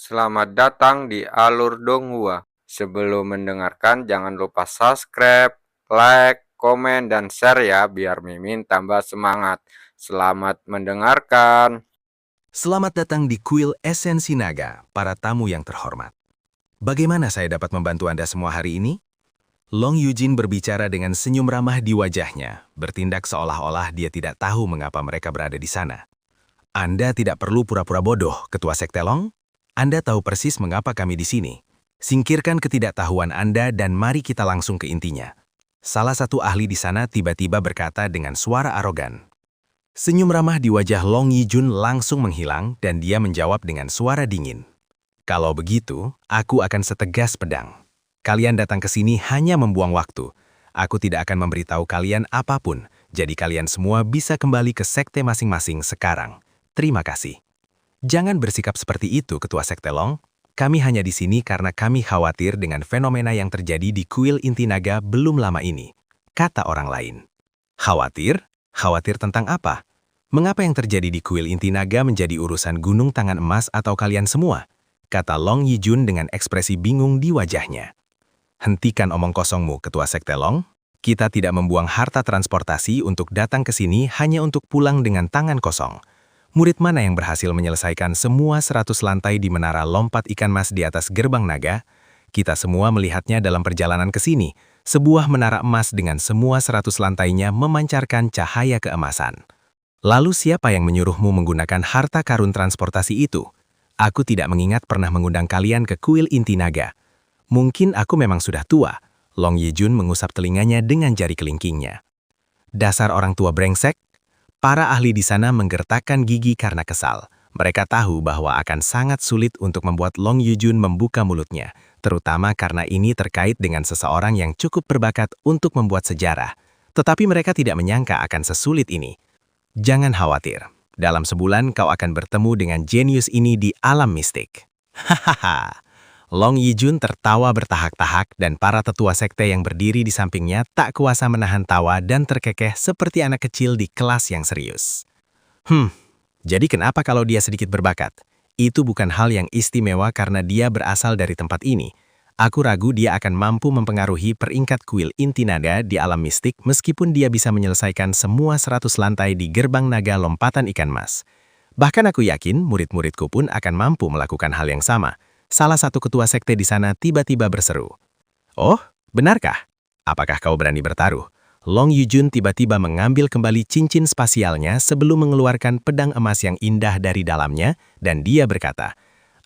Selamat datang di Alur Donghua. Sebelum mendengarkan, jangan lupa subscribe, like, komen, dan share ya, biar Mimin tambah semangat. Selamat mendengarkan. Selamat datang di Kuil Esensi Naga, para tamu yang terhormat. Bagaimana saya dapat membantu Anda semua hari ini? Long Yujin berbicara dengan senyum ramah di wajahnya, bertindak seolah-olah dia tidak tahu mengapa mereka berada di sana. Anda tidak perlu pura-pura bodoh, Ketua Sekte Long. Anda tahu persis mengapa kami di sini. Singkirkan ketidaktahuan Anda dan mari kita langsung ke intinya. Salah satu ahli di sana tiba-tiba berkata dengan suara arogan. Senyum ramah di wajah Long Yijun langsung menghilang dan dia menjawab dengan suara dingin. Kalau begitu, aku akan setegas pedang. Kalian datang ke sini hanya membuang waktu. Aku tidak akan memberitahu kalian apapun, jadi kalian semua bisa kembali ke sekte masing-masing sekarang. Terima kasih. Jangan bersikap seperti itu, Ketua Sekte Long. Kami hanya di sini karena kami khawatir dengan fenomena yang terjadi di Kuil Inti Naga belum lama ini, kata orang lain. Khawatir? Khawatir tentang apa? Mengapa yang terjadi di Kuil Inti Naga menjadi urusan gunung tangan emas atau kalian semua? Kata Long Yijun dengan ekspresi bingung di wajahnya. Hentikan omong kosongmu, Ketua Sekte Long. Kita tidak membuang harta transportasi untuk datang ke sini hanya untuk pulang dengan tangan kosong. Murid mana yang berhasil menyelesaikan semua 100 lantai di menara lompat ikan mas di atas gerbang naga? Kita semua melihatnya dalam perjalanan ke sini. Sebuah menara emas dengan semua 100 lantainya memancarkan cahaya keemasan. Lalu siapa yang menyuruhmu menggunakan harta karun transportasi itu? Aku tidak mengingat pernah mengundang kalian ke Kuil Inti Naga. Mungkin aku memang sudah tua. Long Yijun mengusap telinganya dengan jari kelingkingnya. Dasar orang tua brengsek. Para ahli di sana menggertakkan gigi karena kesal. Mereka tahu bahwa akan sangat sulit untuk membuat Long Yijun membuka mulutnya, terutama karena ini terkait dengan seseorang yang cukup berbakat untuk membuat sejarah. Tetapi mereka tidak menyangka akan sesulit ini. Jangan khawatir, dalam sebulan kau akan bertemu dengan jenius ini di alam mistik. Hahaha. Long Yijun tertawa bertahak-tahak dan para tetua sekte yang berdiri di sampingnya tak kuasa menahan tawa dan terkekeh seperti anak kecil di kelas yang serius. Jadi kenapa kalau dia sedikit berbakat? Itu bukan hal yang istimewa karena dia berasal dari tempat ini. Aku ragu dia akan mampu mempengaruhi peringkat Kuil Inti Naga di alam mistik meskipun dia bisa menyelesaikan semua 100 lantai di gerbang naga lompatan ikan mas. Bahkan aku yakin murid-muridku pun akan mampu melakukan hal yang sama. Salah satu ketua sekte di sana tiba-tiba berseru. Oh, benarkah? Apakah kau berani bertaruh? Long Yijun tiba-tiba mengambil kembali cincin spasialnya sebelum mengeluarkan pedang emas yang indah dari dalamnya dan dia berkata,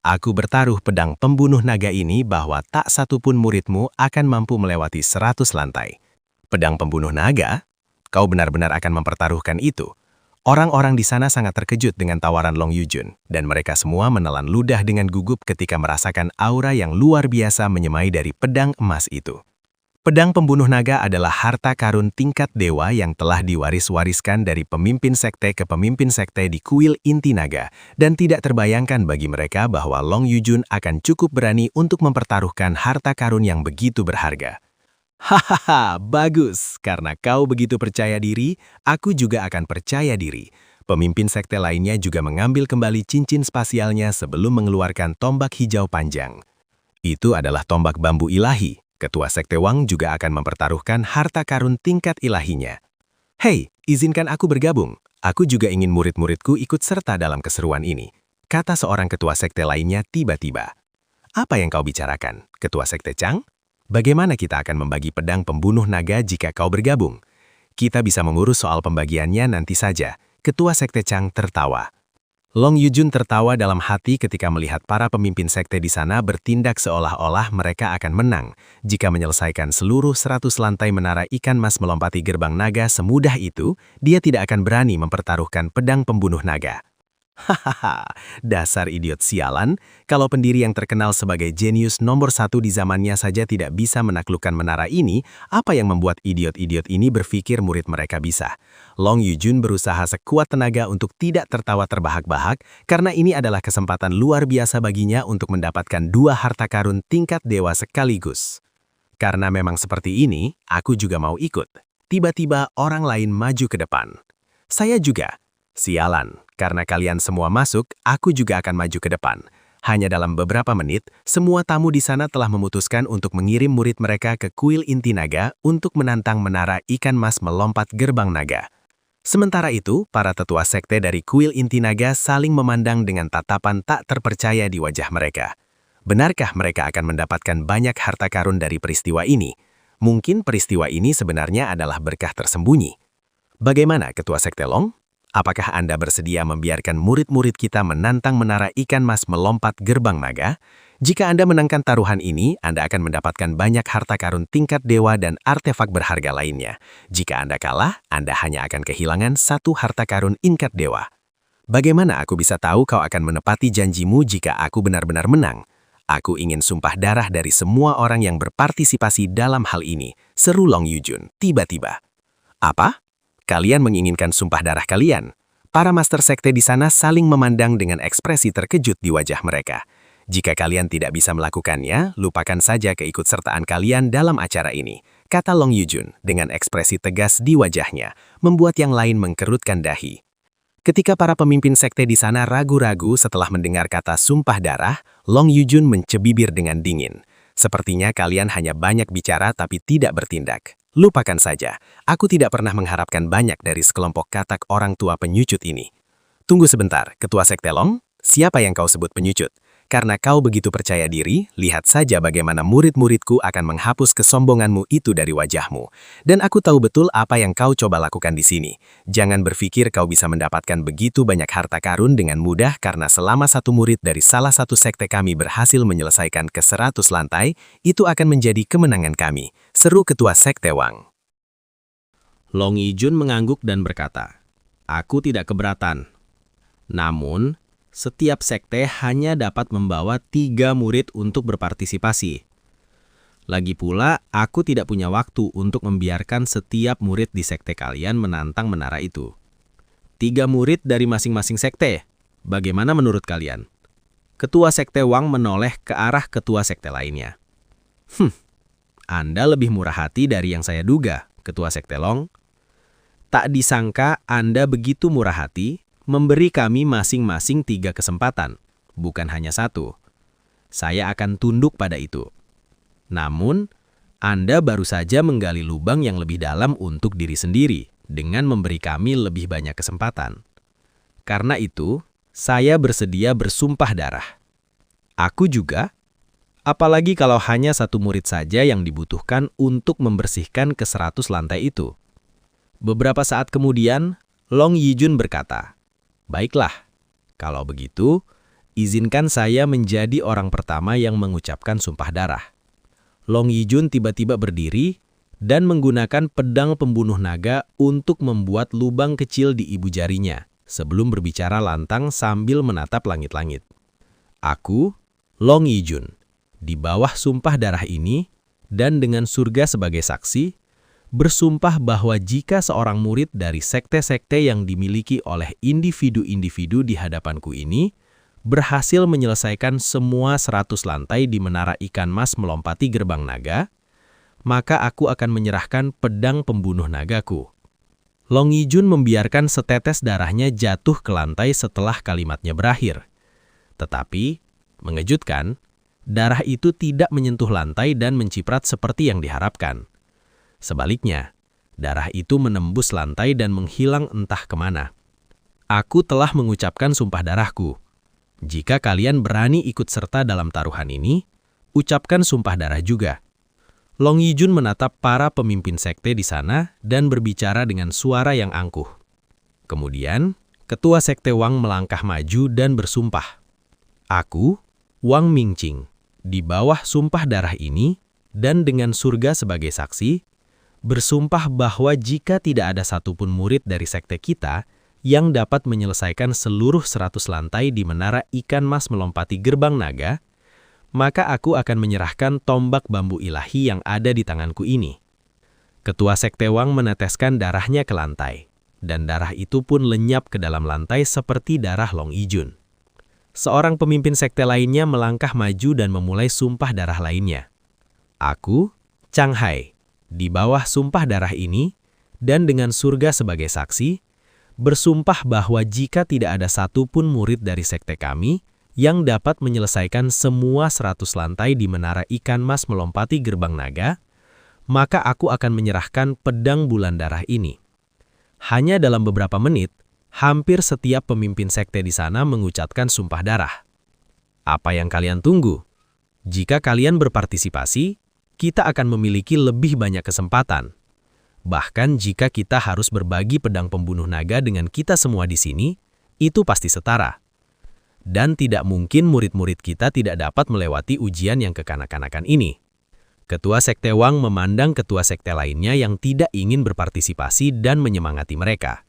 Aku bertaruh pedang pembunuh naga ini bahwa tak satu pun muridmu akan mampu melewati 100 lantai. Pedang pembunuh naga? Kau benar-benar akan mempertaruhkan itu. Orang-orang di sana sangat terkejut dengan tawaran Long Yijun, dan mereka semua menelan ludah dengan gugup ketika merasakan aura yang luar biasa menyemai dari pedang emas itu. Pedang pembunuh naga adalah harta karun tingkat dewa yang telah diwaris-wariskan dari pemimpin sekte ke pemimpin sekte di Kuil Inti Naga, dan tidak terbayangkan bagi mereka bahwa Long Yijun akan cukup berani untuk mempertaruhkan harta karun yang begitu berharga. Hahaha, bagus. Karena kau begitu percaya diri, aku juga akan percaya diri. Pemimpin sekte lainnya juga mengambil kembali cincin spasialnya sebelum mengeluarkan tombak hijau panjang. Itu adalah tombak bambu ilahi. Ketua Sekte Wang juga akan mempertaruhkan harta karun tingkat ilahinya. Hei, izinkan aku bergabung. Aku juga ingin murid-muridku ikut serta dalam keseruan ini, kata seorang ketua sekte lainnya tiba-tiba. Apa yang kau bicarakan, Ketua Sekte Chang? Bagaimana kita akan membagi pedang pembunuh naga jika kau bergabung? Kita bisa mengurus soal pembagiannya nanti saja, Ketua Sekte Chang tertawa. Long Yijun tertawa dalam hati ketika melihat para pemimpin sekte di sana bertindak seolah-olah mereka akan menang jika menyelesaikan seluruh 100 lantai menara ikan mas melompati gerbang naga semudah itu, dia tidak akan berani mempertaruhkan pedang pembunuh naga. Hahaha, dasar idiot sialan, kalau pendiri yang terkenal sebagai jenius nomor 1 di zamannya saja tidak bisa menaklukkan menara ini, apa yang membuat idiot-idiot ini berpikir murid mereka bisa? Long Yijun berusaha sekuat tenaga untuk tidak tertawa terbahak-bahak, karena ini adalah kesempatan luar biasa baginya untuk mendapatkan 2 harta karun tingkat dewa sekaligus. Karena memang seperti ini, aku juga mau ikut. Tiba-tiba orang lain maju ke depan. Saya juga. Sialan, karena kalian semua masuk, aku juga akan maju ke depan. Hanya dalam beberapa menit, semua tamu di sana telah memutuskan untuk mengirim murid mereka ke kuil inti naga untuk menantang menara ikan mas melompat gerbang naga. Sementara itu, para tetua sekte dari kuil inti naga saling memandang dengan tatapan tak terpercaya di wajah mereka. Benarkah mereka akan mendapatkan banyak harta karun dari peristiwa ini? Mungkin peristiwa ini sebenarnya adalah berkah tersembunyi. Bagaimana Ketua Sekte Long? Apakah Anda bersedia membiarkan murid-murid kita menantang menara ikan mas melompat gerbang naga? Jika Anda menangkan taruhan ini, Anda akan mendapatkan banyak harta karun tingkat dewa dan artefak berharga lainnya. Jika Anda kalah, Anda hanya akan kehilangan satu harta karun tingkat dewa. Bagaimana aku bisa tahu kau akan menepati janjimu jika aku benar-benar menang? Aku ingin sumpah darah dari semua orang yang berpartisipasi dalam hal ini, seru Long Yujun tiba-tiba. Apa? Kalian menginginkan sumpah darah kalian? Para master sekte di sana saling memandang dengan ekspresi terkejut di wajah mereka. Jika kalian tidak bisa melakukannya, lupakan saja keikutsertaan kalian dalam acara ini, kata Long Yujun dengan ekspresi tegas di wajahnya, membuat yang lain mengkerutkan dahi. Ketika para pemimpin sekte di sana ragu-ragu setelah mendengar kata sumpah darah, Long Yujun mencebibir dengan dingin. Sepertinya kalian hanya banyak bicara tapi tidak bertindak. Lupakan saja, aku tidak pernah mengharapkan banyak dari sekelompok katak orang tua penyucut ini. Tunggu sebentar, Ketua Sekte Long, siapa yang kau sebut penyucut? Karena kau begitu percaya diri, lihat saja bagaimana murid-muridku akan menghapus kesombonganmu itu dari wajahmu. Dan aku tahu betul apa yang kau coba lakukan di sini. Jangan berpikir kau bisa mendapatkan begitu banyak harta karun dengan mudah karena selama satu murid dari salah satu sekte kami berhasil menyelesaikan ke 100 lantai, itu akan menjadi kemenangan kami, seru Ketua Sekte Wang. Long Yijun mengangguk dan berkata, "Aku tidak keberatan. Namun, setiap sekte hanya dapat membawa 3 murid untuk berpartisipasi. Lagi pula, aku tidak punya waktu untuk membiarkan setiap murid di sekte kalian menantang menara itu. 3 murid dari masing-masing sekte. Bagaimana menurut kalian?" Ketua Sekte Wang menoleh ke arah ketua sekte lainnya. Anda lebih murah hati dari yang saya duga, Ketua Sekte Long. Tak disangka Anda begitu murah hati, memberi kami masing-masing 3 kesempatan, bukan hanya 1. Saya akan tunduk pada itu. Namun, Anda baru saja menggali lubang yang lebih dalam untuk diri sendiri dengan memberi kami lebih banyak kesempatan. Karena itu, saya bersedia bersumpah darah. Aku juga, apalagi kalau hanya 1 murid saja yang dibutuhkan untuk membersihkan ke 100 lantai itu. Beberapa saat kemudian, Long Yijun berkata, "Baiklah, kalau begitu, izinkan saya menjadi orang pertama yang mengucapkan sumpah darah." Long Yijun tiba-tiba berdiri dan menggunakan pedang pembunuh naga untuk membuat lubang kecil di ibu jarinya sebelum berbicara lantang sambil menatap langit-langit. Aku, Long Yijun, di bawah sumpah darah ini dan dengan surga sebagai saksi, bersumpah bahwa jika seorang murid dari sekte-sekte yang dimiliki oleh individu-individu di hadapanku ini berhasil menyelesaikan semua 100 lantai di menara ikan mas melompati gerbang naga, maka aku akan menyerahkan pedang pembunuh nagaku. Long Yijun membiarkan setetes darahnya jatuh ke lantai setelah kalimatnya berakhir. Tetapi, mengejutkan, darah itu tidak menyentuh lantai dan menciprat seperti yang diharapkan. Sebaliknya, darah itu menembus lantai dan menghilang entah kemana. Aku telah mengucapkan sumpah darahku. Jika kalian berani ikut serta dalam taruhan ini, ucapkan sumpah darah juga. Long Yijun menatap para pemimpin sekte di sana dan berbicara dengan suara yang angkuh. Kemudian, Ketua Sekte Wang melangkah maju dan bersumpah. Aku, Wang Mingqing, di bawah sumpah darah ini dan dengan surga sebagai saksi, bersumpah bahwa jika tidak ada satupun murid dari sekte kita yang dapat menyelesaikan seluruh 100 lantai di menara ikan mas melompati gerbang naga, maka aku akan menyerahkan tombak bambu ilahi yang ada di tanganku ini. Ketua Sekte Wang meneteskan darahnya ke lantai, dan darah itu pun lenyap ke dalam lantai seperti darah Long Yijun. Seorang pemimpin sekte lainnya melangkah maju dan memulai sumpah darah lainnya. Aku, Chang Hai, di bawah sumpah darah ini, dan dengan surga sebagai saksi, bersumpah bahwa jika tidak ada satupun murid dari sekte kami yang dapat menyelesaikan semua 100 lantai di menara ikan mas melompati gerbang naga, maka aku akan menyerahkan pedang bulan darah ini. Hanya dalam beberapa menit, hampir setiap pemimpin sekte di sana mengucapkan sumpah darah. Apa yang kalian tunggu? Jika kalian berpartisipasi, kita akan memiliki lebih banyak kesempatan. Bahkan jika kita harus berbagi pedang pembunuh naga dengan kita semua di sini, itu pasti setara. Dan tidak mungkin murid-murid kita tidak dapat melewati ujian yang kekanak-kanakan ini. Ketua Sekte Wang memandang ketua sekte lainnya yang tidak ingin berpartisipasi dan menyemangati mereka.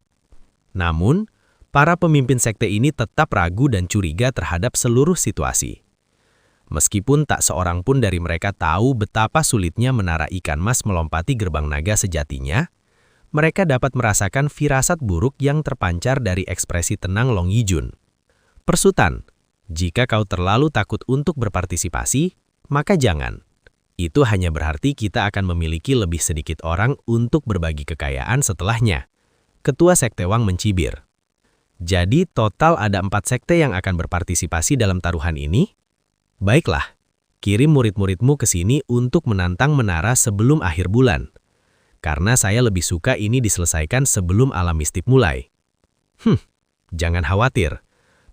Namun, para pemimpin sekte ini tetap ragu dan curiga terhadap seluruh situasi. Meskipun tak seorang pun dari mereka tahu betapa sulitnya menara ikan mas melompati gerbang naga sejatinya, mereka dapat merasakan firasat buruk yang terpancar dari ekspresi tenang Long Yijun. Persutan, jika kau terlalu takut untuk berpartisipasi, maka jangan. Itu hanya berarti kita akan memiliki lebih sedikit orang untuk berbagi kekayaan setelahnya. Ketua Sekte Wang mencibir. Jadi total ada 4 sekte yang akan berpartisipasi dalam taruhan ini? Baiklah, kirim murid-muridmu ke sini untuk menantang menara sebelum akhir bulan. Karena saya lebih suka ini diselesaikan sebelum alam mistik mulai. Jangan khawatir.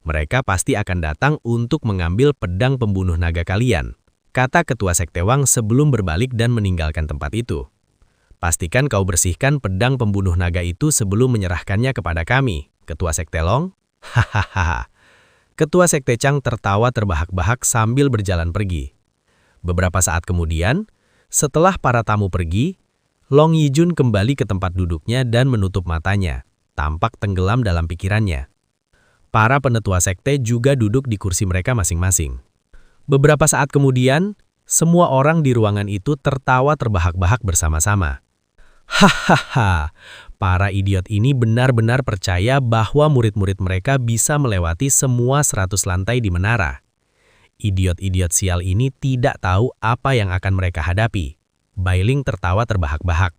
Mereka pasti akan datang untuk mengambil pedang pembunuh naga kalian, kata Ketua Sekte Wang sebelum berbalik dan meninggalkan tempat itu. Pastikan kau bersihkan pedang pembunuh naga itu sebelum menyerahkannya kepada kami, Ketua Sekte Long. Hahaha. Ketua Sekte Chang tertawa terbahak-bahak sambil berjalan pergi. Beberapa saat kemudian, setelah para tamu pergi, Long Yijun kembali ke tempat duduknya dan menutup matanya, tampak tenggelam dalam pikirannya. Para penetua sekte juga duduk di kursi mereka masing-masing. Beberapa saat kemudian, semua orang di ruangan itu tertawa terbahak-bahak bersama-sama. Hahaha, para idiot ini benar-benar percaya bahwa murid-murid mereka bisa melewati semua 100 lantai di menara. Idiot-idiot sial ini tidak tahu apa yang akan mereka hadapi. Bailing tertawa terbahak-bahak.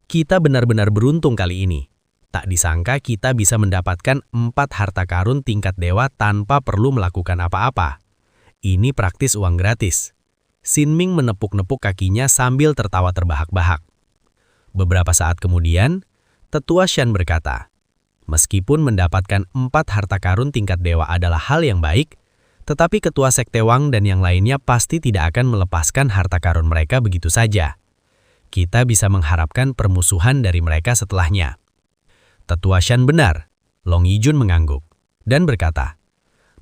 Kita benar-benar beruntung kali ini. Tak disangka kita bisa mendapatkan 4 harta karun tingkat dewa tanpa perlu melakukan apa-apa. Ini praktis uang gratis. Xin Ming menepuk-nepuk kakinya sambil tertawa terbahak-bahak. Beberapa saat kemudian, Tetua Shan berkata, meskipun mendapatkan 4 harta karun tingkat dewa adalah hal yang baik, tetapi Ketua Sekte Wang dan yang lainnya pasti tidak akan melepaskan harta karun mereka begitu saja. Kita bisa mengharapkan permusuhan dari mereka setelahnya. Tetua Shan benar, Long Yijun mengangguk, dan berkata,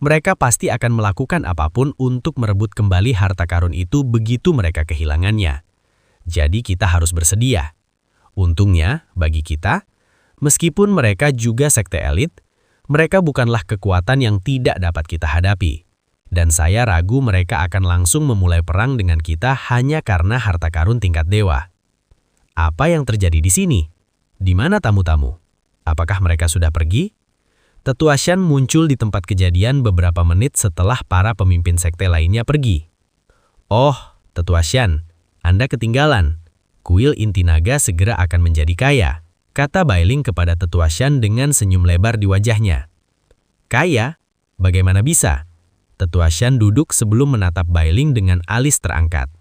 mereka pasti akan melakukan apapun untuk merebut kembali harta karun itu begitu mereka kehilangannya. Jadi kita harus bersedia. Untungnya, bagi kita, meskipun mereka juga sekte elit, mereka bukanlah kekuatan yang tidak dapat kita hadapi. Dan saya ragu mereka akan langsung memulai perang dengan kita hanya karena harta karun tingkat dewa. Apa yang terjadi di sini? Di mana tamu-tamu? Apakah mereka sudah pergi? Tetua Shan muncul di tempat kejadian beberapa menit setelah para pemimpin sekte lainnya pergi. Oh, Tetua Shan, Anda ketinggalan. Kuil inti naga segera akan menjadi kaya, kata Bailing kepada Tetua Shan dengan senyum lebar di wajahnya. Kaya? Bagaimana bisa? Tetua Shan duduk sebelum menatap Bailing dengan alis terangkat.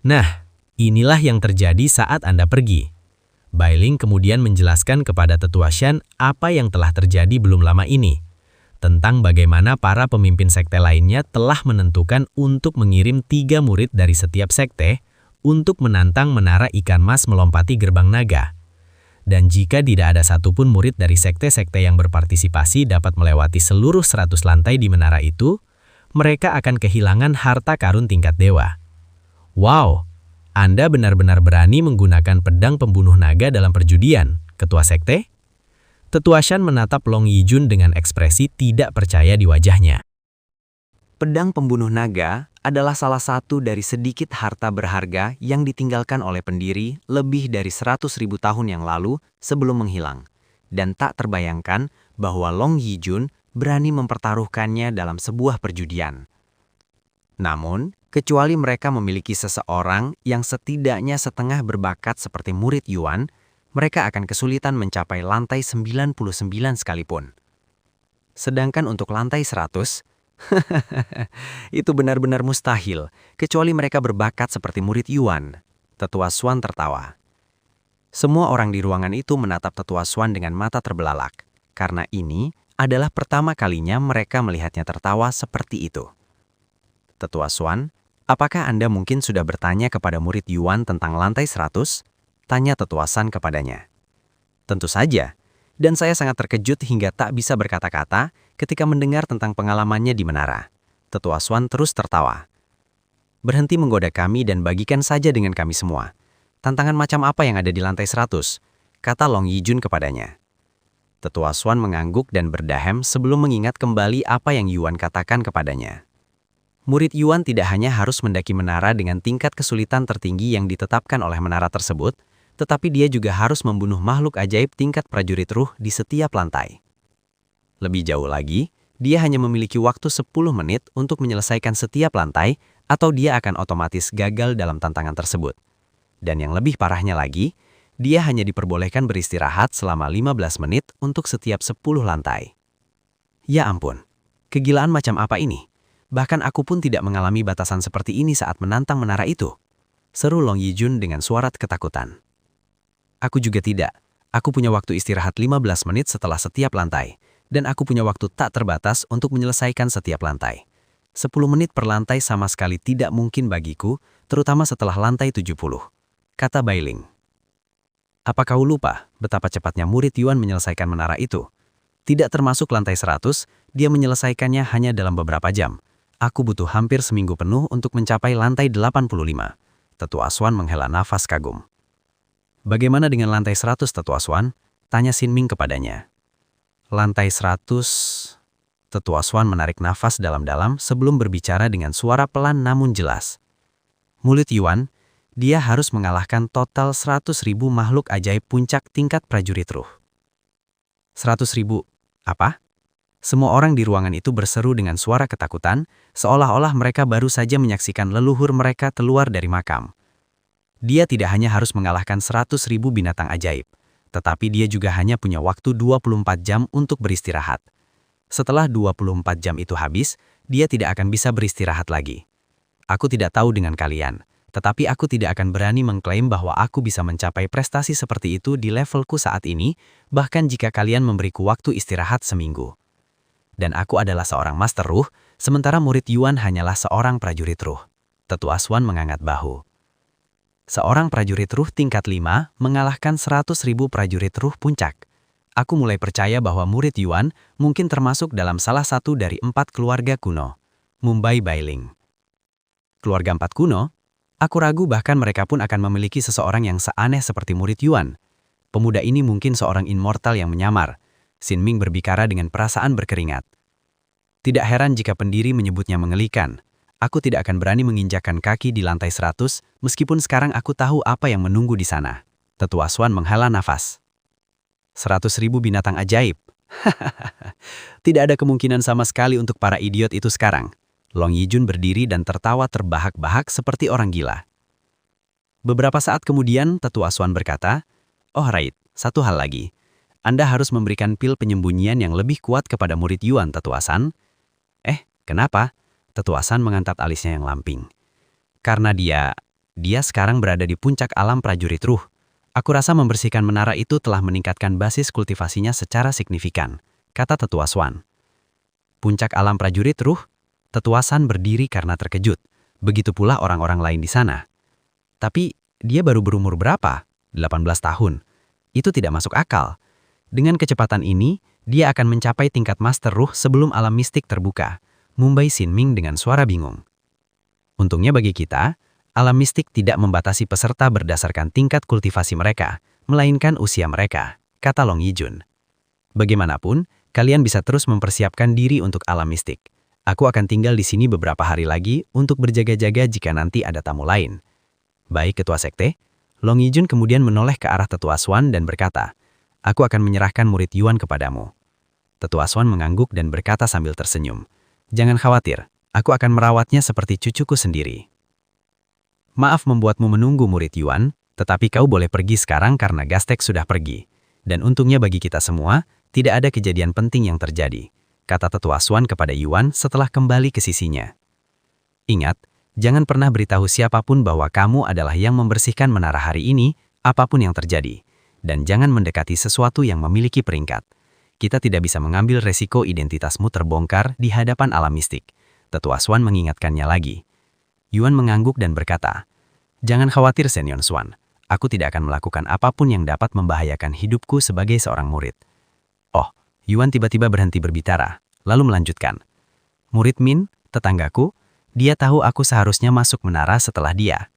Nah, inilah yang terjadi saat Anda pergi. Bailing kemudian menjelaskan kepada Tetua Shan apa yang telah terjadi belum lama ini, tentang bagaimana para pemimpin sekte lainnya telah menentukan untuk mengirim 3 murid dari setiap sekte untuk menantang menara ikan mas melompati gerbang naga. Dan jika tidak ada satupun murid dari sekte-sekte yang berpartisipasi dapat melewati seluruh 100 lantai di menara itu, mereka akan kehilangan harta karun tingkat dewa. Wow! Anda benar-benar berani menggunakan pedang pembunuh naga dalam perjudian, Ketua Sekte? Tetua Shan menatap Long Yijun dengan ekspresi tidak percaya di wajahnya. Pedang pembunuh naga adalah salah satu dari sedikit harta berharga yang ditinggalkan oleh pendiri lebih dari 100.000 tahun yang lalu sebelum menghilang. Dan tak terbayangkan bahwa Long Yijun berani mempertaruhkannya dalam sebuah perjudian. Namun, kecuali mereka memiliki seseorang yang setidaknya setengah berbakat seperti murid Yuan, mereka akan kesulitan mencapai lantai 99 sekalipun. Sedangkan untuk lantai 100, Itu benar-benar mustahil, kecuali mereka berbakat seperti murid Yuan. Tetua Swan tertawa. Semua orang di ruangan itu menatap Tetua Swan dengan mata terbelalak, karena ini adalah pertama kalinya mereka melihatnya tertawa seperti itu. Tetua Swan, apakah Anda mungkin sudah bertanya kepada murid Yuan tentang lantai 100? Tanya Tetua San kepadanya. Tentu saja, dan saya sangat terkejut hingga tak bisa berkata-kata ketika mendengar tentang pengalamannya di menara. Tetua Swan terus tertawa. Berhenti menggoda kami dan bagikan saja dengan kami semua. Tantangan macam apa yang ada di lantai 100? Kata Long Yijun kepadanya. Tetua Swan mengangguk dan berdahem sebelum mengingat kembali apa yang Yuan katakan kepadanya. Murid Yuan tidak hanya harus mendaki menara dengan tingkat kesulitan tertinggi yang ditetapkan oleh menara tersebut, tetapi dia juga harus membunuh makhluk ajaib tingkat prajurit ruh di setiap lantai. Lebih jauh lagi, dia hanya memiliki waktu 10 menit untuk menyelesaikan setiap lantai atau dia akan otomatis gagal dalam tantangan tersebut. Dan yang lebih parahnya lagi, dia hanya diperbolehkan beristirahat selama 15 menit untuk setiap 10 lantai. Ya ampun, kegilaan macam apa ini? Bahkan aku pun tidak mengalami batasan seperti ini saat menantang menara itu. Seru Long Yijun dengan suara ketakutan. Aku juga tidak. Aku punya waktu istirahat 15 menit setelah setiap lantai. Dan aku punya waktu tak terbatas untuk menyelesaikan setiap lantai. 10 menit per lantai sama sekali tidak mungkin bagiku, terutama setelah lantai 70. Kata Bailing. Apa kau lupa betapa cepatnya murid Yuan menyelesaikan menara itu? Tidak termasuk lantai 100, dia menyelesaikannya hanya dalam beberapa jam. Aku butuh hampir seminggu penuh untuk mencapai lantai 85. Tetua Swan menghela nafas kagum. Bagaimana dengan lantai 100, Tetua Swan? Tanya Xin Ming kepadanya. Lantai 100... Tetua Swan menarik nafas dalam-dalam sebelum berbicara dengan suara pelan namun jelas. Murid Yuan, dia harus mengalahkan total 100.000 makhluk ajaib puncak tingkat prajurit ruh. 100.000? Apa? Semua orang di ruangan itu berseru dengan suara ketakutan, seolah-olah mereka baru saja menyaksikan leluhur mereka keluar dari makam. Dia tidak hanya harus mengalahkan 100.000 binatang ajaib, tetapi dia juga hanya punya waktu 24 jam untuk beristirahat. Setelah 24 jam itu habis, dia tidak akan bisa beristirahat lagi. Aku tidak tahu dengan kalian, tetapi aku tidak akan berani mengklaim bahwa aku bisa mencapai prestasi seperti itu di levelku saat ini, bahkan jika kalian memberiku waktu istirahat seminggu. Dan aku adalah seorang master ruh, sementara murid Yuan hanyalah seorang prajurit ruh. Tetua Swan mengangkat bahu. Seorang prajurit ruh tingkat 5 mengalahkan 100.000 prajurit ruh puncak. Aku mulai percaya bahwa murid Yuan mungkin termasuk dalam salah satu dari 4 keluarga kuno. Mumbai Bailing. Keluarga 4 kuno? Aku ragu bahkan mereka pun akan memiliki seseorang yang seaneh seperti murid Yuan. Pemuda ini mungkin seorang immortal yang menyamar. Xin Ming berbicara dengan perasaan berkeringat. Tidak heran jika pendiri menyebutnya mengelikan. Aku tidak akan berani menginjakkan kaki di lantai 100, meskipun sekarang aku tahu apa yang menunggu di sana. Tetua Swan menghela nafas. 100.000 binatang ajaib. Tidak ada kemungkinan sama sekali untuk para idiot itu sekarang. Long Yijun berdiri dan tertawa terbahak-bahak seperti orang gila. Beberapa saat kemudian, Tetua Swan berkata, "Oh Raid, satu hal lagi. Anda harus memberikan pil penyembunyian yang lebih kuat kepada murid Yuan, Tetua San." Kenapa? Tetua San mengangkat alisnya yang lamping. Karena dia sekarang berada di puncak alam prajurit ruh. Aku rasa membersihkan menara itu telah meningkatkan basis kultivasinya secara signifikan, kata Tetua Swan. Puncak alam prajurit ruh? Tetua San berdiri karena terkejut. Begitu pula orang-orang lain di sana. Tapi dia baru berumur berapa? 18 tahun. Itu tidak masuk akal. Dengan kecepatan ini, dia akan mencapai tingkat master ruh sebelum alam mistik terbuka. Mumbai Xin Ming dengan suara bingung. Untungnya bagi kita, alam mistik tidak membatasi peserta berdasarkan tingkat kultivasi mereka, melainkan usia mereka, kata Long Yijun. Bagaimanapun, kalian bisa terus mempersiapkan diri untuk alam mistik. Aku akan tinggal di sini beberapa hari lagi untuk berjaga-jaga jika nanti ada tamu lain. Baik, Ketua Sekte. Long Yijun kemudian menoleh ke arah Tetua Swan dan berkata, "Aku akan menyerahkan murid Yuan kepadamu." Tetua Swan mengangguk dan berkata sambil tersenyum, "Jangan khawatir, aku akan merawatnya seperti cucuku sendiri." Maaf membuatmu menunggu murid Yuan, tetapi kau boleh pergi sekarang karena Gastek sudah pergi. Dan untungnya bagi kita semua, tidak ada kejadian penting yang terjadi. kata Tetua Swan kepada Yuan setelah kembali ke sisinya. Ingat, jangan pernah beritahu siapapun bahwa kamu adalah yang membersihkan menara hari ini, apapun yang terjadi. Dan jangan mendekati sesuatu yang memiliki peringkat. Kita tidak bisa mengambil resiko identitasmu terbongkar di hadapan alam mistik. Tetua Swan mengingatkannya lagi. Yuan mengangguk dan berkata, "Jangan khawatir, Senyon Swan. Aku tidak akan melakukan apapun yang dapat membahayakan hidupku sebagai seorang murid." Oh, Yuan tiba-tiba berhenti berbicara, lalu melanjutkan. "Murid Min, tetanggaku, dia tahu aku seharusnya masuk menara setelah dia."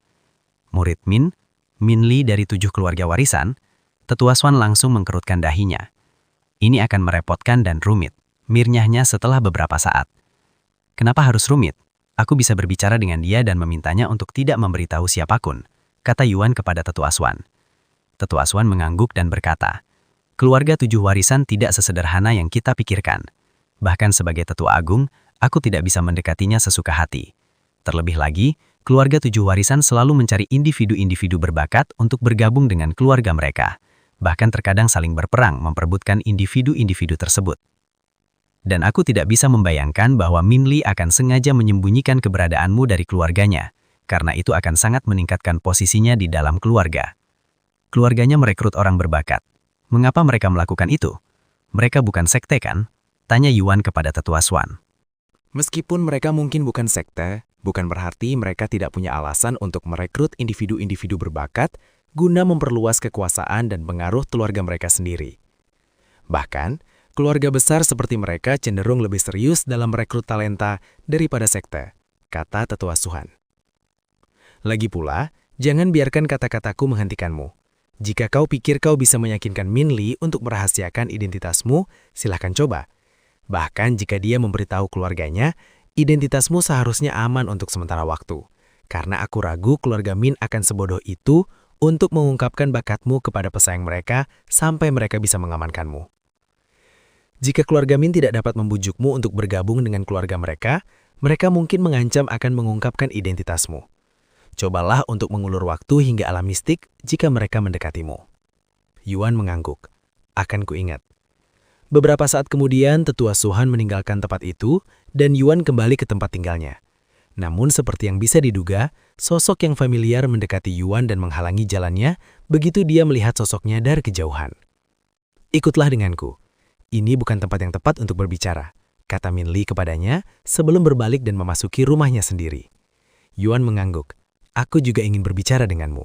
Murid Min, Min Li dari 7 keluarga warisan, Tetua Swan langsung mengkerutkan dahinya. Ini akan merepotkan dan rumit, mirnyahnya setelah beberapa saat. "Kenapa harus rumit? Aku bisa berbicara dengan dia dan memintanya untuk tidak memberitahu siapapun," kata Yuan kepada Tetua Swan. Tetua Swan mengangguk dan berkata, "Keluarga 7 warisan tidak sesederhana yang kita pikirkan. Bahkan sebagai Tetua Agung, aku tidak bisa mendekatinya sesuka hati. Terlebih lagi, keluarga 7 warisan selalu mencari individu-individu berbakat untuk bergabung dengan keluarga mereka. Bahkan terkadang saling berperang memperebutkan individu-individu tersebut. Dan aku tidak bisa membayangkan bahwa Min Li akan sengaja menyembunyikan keberadaanmu dari keluarganya, karena itu akan sangat meningkatkan posisinya di dalam keluarga. Keluarganya merekrut orang berbakat. Mengapa mereka melakukan itu? Mereka bukan sekte kan?" tanya Yuan kepada Tetua Swan. Meskipun mereka mungkin bukan sekte, bukan berarti mereka tidak punya alasan untuk merekrut individu-individu berbakat guna memperluas kekuasaan dan pengaruh keluarga mereka sendiri. Bahkan, keluarga besar seperti mereka cenderung lebih serius dalam merekrut talenta daripada sekte, kata Tetua Swan. Lagi pula, jangan biarkan kata-kataku menghentikanmu. Jika kau pikir kau bisa meyakinkan Min Li untuk merahasiakan identitasmu, silahkan coba. Bahkan jika dia memberitahu keluarganya, identitasmu seharusnya aman untuk sementara waktu. Karena aku ragu keluarga Min akan sebodoh itu untuk mengungkapkan bakatmu kepada pesaing mereka sampai mereka bisa mengamankanmu. Jika keluarga Min tidak dapat membujukmu untuk bergabung dengan keluarga mereka, mereka mungkin mengancam akan mengungkapkan identitasmu. Cobalah untuk mengulur waktu hingga alam mistik jika mereka mendekatimu. Yuan mengangguk. Akan kuingat. Beberapa saat kemudian, Tetua Swan meninggalkan tempat itu dan Yuan kembali ke tempat tinggalnya. Namun seperti yang bisa diduga, sosok yang familiar mendekati Yuan dan menghalangi jalannya begitu dia melihat sosoknya dari kejauhan. "Ikutlah denganku. Ini bukan tempat yang tepat untuk berbicara," kata Min Li kepadanya sebelum berbalik dan memasuki rumahnya sendiri. Yuan mengangguk. "Aku juga ingin berbicara denganmu."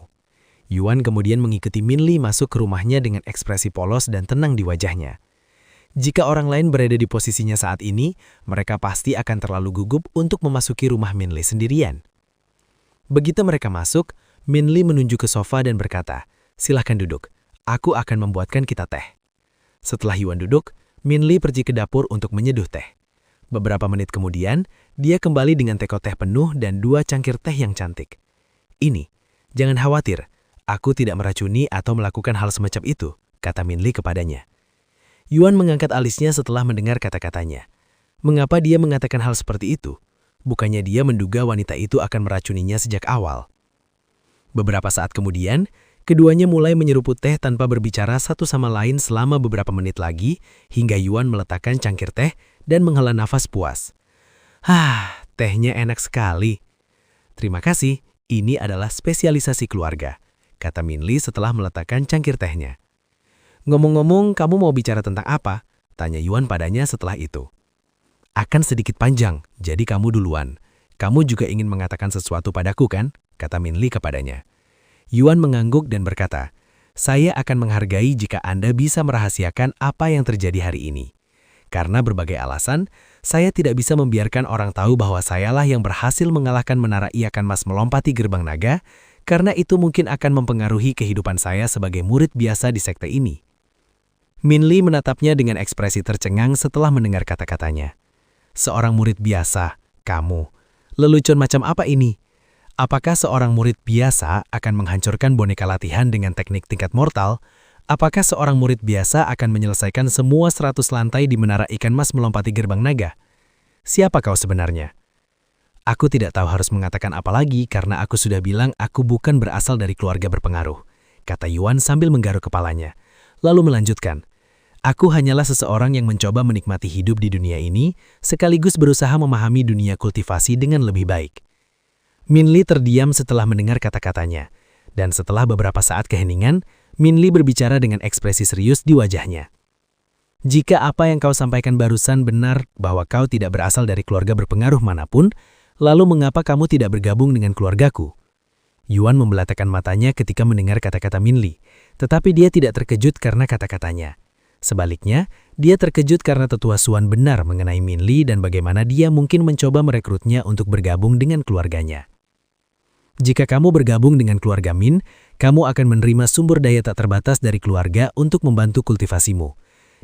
Yuan kemudian mengikuti Min Li masuk ke rumahnya dengan ekspresi polos dan tenang di wajahnya. Jika orang lain berada di posisinya saat ini, mereka pasti akan terlalu gugup untuk memasuki rumah Min Li sendirian. Begitu mereka masuk, Min Li menunjuk ke sofa dan berkata, "Silahkan duduk, aku akan membuatkan kita teh." Setelah Yuan duduk, Min Li pergi ke dapur untuk menyeduh teh. Beberapa menit kemudian, dia kembali dengan teko teh penuh dan 2 cangkir teh yang cantik. "Ini, jangan khawatir, aku tidak meracuni atau melakukan hal semacam itu," kata Min Li kepadanya. Yuan mengangkat alisnya setelah mendengar kata-katanya. Mengapa dia mengatakan hal seperti itu? Bukannya dia menduga wanita itu akan meracuninya sejak awal. Beberapa saat kemudian, keduanya mulai menyeruput teh tanpa berbicara satu sama lain selama beberapa menit lagi, hingga Yuan meletakkan cangkir teh dan menghela nafas puas. Tehnya enak sekali." "Terima kasih, ini adalah spesialisasi keluarga," kata Min Li setelah meletakkan cangkir tehnya. "Ngomong-ngomong, kamu mau bicara tentang apa?" tanya Yuan padanya setelah itu. "Akan sedikit panjang, jadi kamu duluan. Kamu juga ingin mengatakan sesuatu padaku kan?" kata Min Li kepadanya. Yuan mengangguk dan berkata, "Saya akan menghargai jika Anda bisa merahasiakan apa yang terjadi hari ini. Karena berbagai alasan, saya tidak bisa membiarkan orang tahu bahwa sayalah yang berhasil mengalahkan menara Iakan Mas melompati gerbang naga, karena itu mungkin akan mempengaruhi kehidupan saya sebagai murid biasa di sekte ini." Min Li menatapnya dengan ekspresi tercengang setelah mendengar kata-katanya. "Seorang murid biasa, kamu. Lelucon macam apa ini? Apakah seorang murid biasa akan menghancurkan boneka latihan dengan teknik tingkat mortal? Apakah seorang murid biasa akan menyelesaikan semua 100 lantai di menara ikan mas melompati gerbang naga? Siapa kau sebenarnya?" "Aku tidak tahu harus mengatakan apa lagi karena aku sudah bilang aku bukan berasal dari keluarga berpengaruh," kata Yuan sambil menggaruk kepalanya. Lalu melanjutkan, Aku hanyalah seseorang yang mencoba menikmati hidup di dunia ini, sekaligus berusaha memahami dunia kultivasi dengan lebih baik. Min Li terdiam setelah mendengar kata-katanya, dan setelah beberapa saat keheningan, Min Li berbicara dengan ekspresi serius di wajahnya. Jika apa yang kau sampaikan barusan benar bahwa kau tidak berasal dari keluarga berpengaruh manapun, lalu mengapa kamu tidak bergabung dengan keluargaku? Yuan membelatakan matanya ketika mendengar kata-kata Min Li, tetapi dia tidak terkejut karena kata-katanya. Sebaliknya, dia terkejut karena tetua Suan benar mengenai Min Li dan bagaimana dia mungkin mencoba merekrutnya untuk bergabung dengan keluarganya. Jika kamu bergabung dengan keluarga Min, kamu akan menerima sumber daya tak terbatas dari keluarga untuk membantu kultivasimu.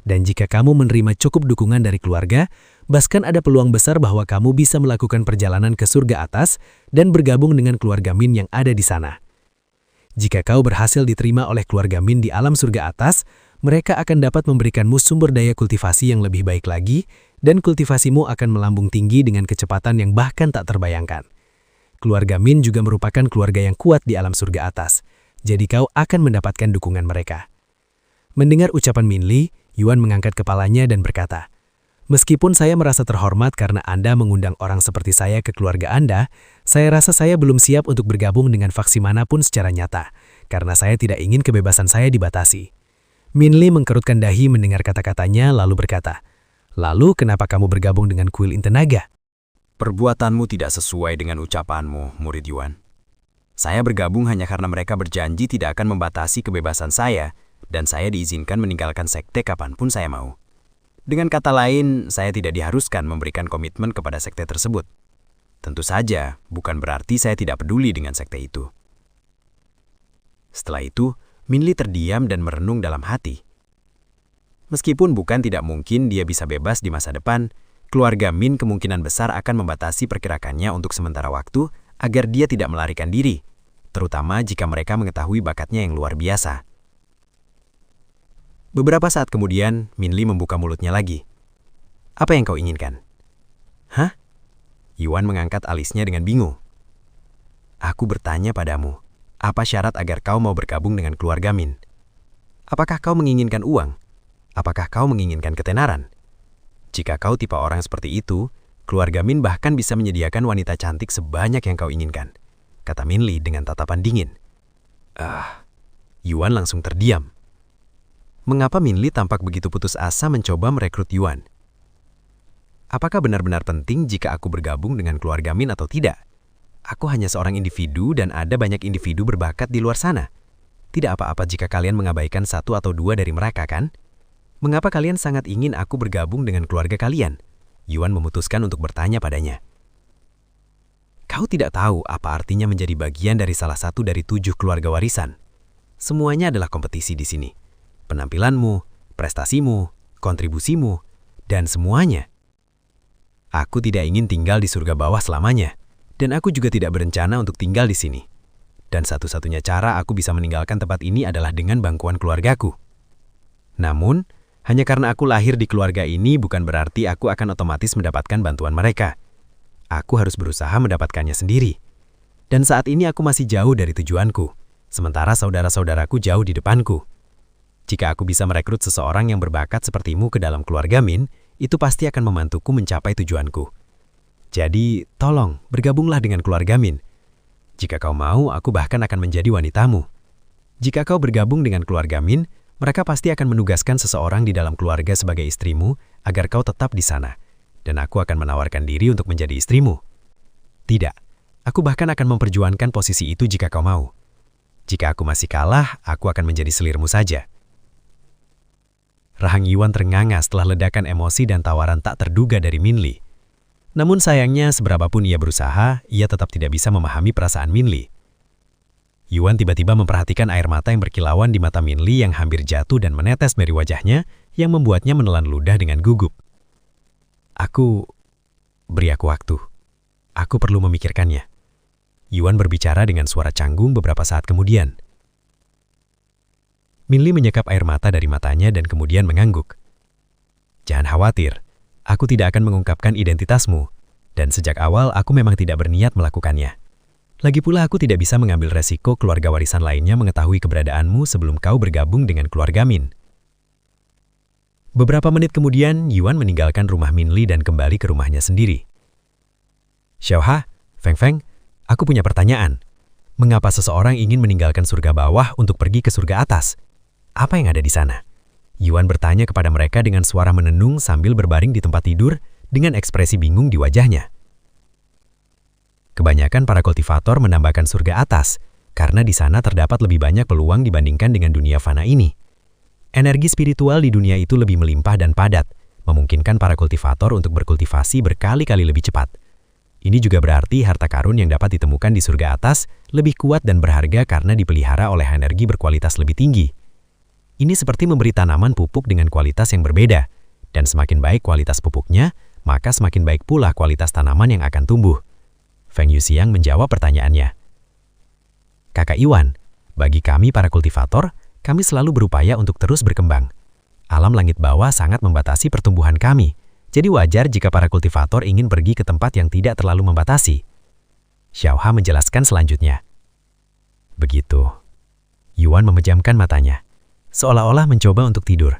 Dan jika kamu menerima cukup dukungan dari keluarga, bahkan ada peluang besar bahwa kamu bisa melakukan perjalanan ke surga atas dan bergabung dengan keluarga Min yang ada di sana. Jika kau berhasil diterima oleh keluarga Min di alam surga atas, mereka akan dapat memberikanmu sumber daya kultivasi yang lebih baik lagi, dan kultivasimu akan melambung tinggi dengan kecepatan yang bahkan tak terbayangkan. Keluarga Min juga merupakan keluarga yang kuat di alam surga atas, jadi kau akan mendapatkan dukungan mereka. Mendengar ucapan Min Li, Yuan mengangkat kepalanya dan berkata, "Meskipun saya merasa terhormat karena Anda mengundang orang seperti saya ke keluarga Anda, saya rasa saya belum siap untuk bergabung dengan faksi manapun secara nyata, karena saya tidak ingin kebebasan saya dibatasi." Min Li mengkerutkan dahi mendengar kata-katanya lalu berkata, "Lalu kenapa kamu bergabung dengan kuil Inten Naga?" Perbuatanmu tidak sesuai dengan ucapanmu, murid Yuan. Saya bergabung hanya karena mereka berjanji tidak akan membatasi kebebasan saya, dan saya diizinkan meninggalkan sekte kapanpun saya mau. Dengan kata lain, saya tidak diharuskan memberikan komitmen kepada sekte tersebut. Tentu saja, bukan berarti saya tidak peduli dengan sekte itu. Setelah itu, Min Li terdiam dan merenung dalam hati. Meskipun bukan tidak mungkin dia bisa bebas di masa depan, keluarga Min kemungkinan besar akan membatasi pergerakannya untuk sementara waktu agar dia tidak melarikan diri, terutama jika mereka mengetahui bakatnya yang luar biasa. Beberapa saat kemudian, Min Li membuka mulutnya lagi. "Apa yang kau inginkan?" "Hah?" Yuan mengangkat alisnya dengan bingung. "Aku bertanya padamu, apa syarat agar kau mau bergabung dengan keluarga Min? Apakah kau menginginkan uang? Apakah kau menginginkan ketenaran? Jika kau tipe orang seperti itu, keluarga Min bahkan bisa menyediakan wanita cantik sebanyak yang kau inginkan," kata Min Li dengan tatapan dingin. Yuan langsung terdiam. Mengapa Min Li tampak begitu putus asa mencoba merekrut Yuan? Apakah benar-benar penting jika aku bergabung dengan keluarga Min atau tidak? Aku hanya seorang individu dan ada banyak individu berbakat di luar sana. Tidak apa-apa jika kalian mengabaikan satu atau dua dari mereka, kan? Mengapa kalian sangat ingin aku bergabung dengan keluarga kalian? Yuan memutuskan untuk bertanya padanya. Kau tidak tahu apa artinya menjadi bagian dari salah satu dari 7 keluarga warisan. Semuanya adalah kompetisi di sini. Penampilanmu, prestasimu, kontribusimu, dan semuanya. Aku tidak ingin tinggal di surga bawah selamanya, dan aku juga tidak berencana untuk tinggal di sini. Dan satu-satunya cara aku bisa meninggalkan tempat ini adalah dengan bantuan keluargaku. Namun, hanya karena aku lahir di keluarga ini bukan berarti aku akan otomatis mendapatkan bantuan mereka. Aku harus berusaha mendapatkannya sendiri. Dan saat ini aku masih jauh dari tujuanku, sementara saudara-saudaraku jauh di depanku. Jika aku bisa merekrut seseorang yang berbakat sepertimu ke dalam keluarga Min, itu pasti akan membantuku mencapai tujuanku. Jadi, tolong, bergabunglah dengan keluarga Min. Jika kau mau, aku bahkan akan menjadi wanitamu. Jika kau bergabung dengan keluarga Min, mereka pasti akan menugaskan seseorang di dalam keluarga sebagai istrimu agar kau tetap di sana, dan aku akan menawarkan diri untuk menjadi istrimu. Tidak, aku bahkan akan memperjuangkan posisi itu jika kau mau. Jika aku masih kalah, aku akan menjadi selirmu saja. Rahang Yuan ternganga setelah ledakan emosi dan tawaran tak terduga dari Min Li. Namun sayangnya, seberapapun ia berusaha, ia tetap tidak bisa memahami perasaan Min Li. Yuan tiba-tiba memperhatikan air mata yang berkilauan di mata Min Li yang hampir jatuh dan menetes dari wajahnya, yang membuatnya menelan ludah dengan gugup. Beri aku waktu. Aku perlu memikirkannya. Yuan berbicara dengan suara canggung beberapa saat kemudian. Min Li menyekap air mata dari matanya dan kemudian mengangguk. Jangan khawatir, aku tidak akan mengungkapkan identitasmu, dan sejak awal aku memang tidak berniat melakukannya. Lagi pula aku tidak bisa mengambil resiko keluarga warisan lainnya mengetahui keberadaanmu sebelum kau bergabung dengan keluarga Min. Beberapa menit kemudian, Yuan meninggalkan rumah Minli dan kembali ke rumahnya sendiri. Xiaoha, Feng Feng, aku punya pertanyaan. Mengapa seseorang ingin meninggalkan surga bawah untuk pergi ke surga atas? Apa yang ada di sana? Yuan bertanya kepada mereka dengan suara menenung sambil berbaring di tempat tidur dengan ekspresi bingung di wajahnya. Kebanyakan para kultivator menambahkan surga atas, karena di sana terdapat lebih banyak peluang dibandingkan dengan dunia fana ini. Energi spiritual di dunia itu lebih melimpah dan padat, memungkinkan para kultivator untuk berkultivasi berkali-kali lebih cepat. Ini juga berarti harta karun yang dapat ditemukan di surga atas lebih kuat dan berharga karena dipelihara oleh energi berkualitas lebih tinggi. Ini seperti memberi tanaman pupuk dengan kualitas yang berbeda, dan semakin baik kualitas pupuknya, maka semakin baik pula kualitas tanaman yang akan tumbuh. Feng Yuxiang menjawab pertanyaannya. Kakak Iwan, bagi kami para kultivator, kami selalu berupaya untuk terus berkembang. Alam langit bawah sangat membatasi pertumbuhan kami, jadi wajar jika para kultivator ingin pergi ke tempat yang tidak terlalu membatasi. Xiaoha menjelaskan selanjutnya. Begitu. Yuan memejamkan matanya, seolah-olah mencoba untuk tidur.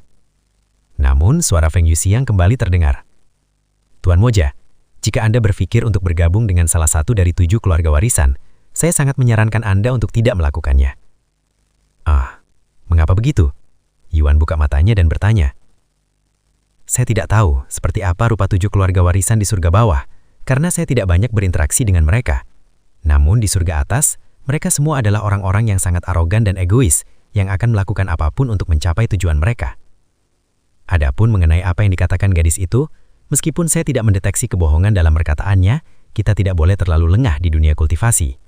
Namun suara Feng Yuxiang kembali terdengar. Tuan Moja, jika Anda berpikir untuk bergabung dengan salah satu dari 7 keluarga warisan, saya sangat menyarankan Anda untuk tidak melakukannya. Ah, mengapa begitu? Yuan buka matanya dan bertanya. Saya tidak tahu seperti apa rupa 7 keluarga warisan di surga bawah, karena saya tidak banyak berinteraksi dengan mereka. Namun di surga atas, mereka semua adalah orang-orang yang sangat arogan dan egois, yang akan melakukan apapun untuk mencapai tujuan mereka. Adapun mengenai apa yang dikatakan gadis itu, meskipun saya tidak mendeteksi kebohongan dalam perkataannya, kita tidak boleh terlalu lengah di dunia kultivasi.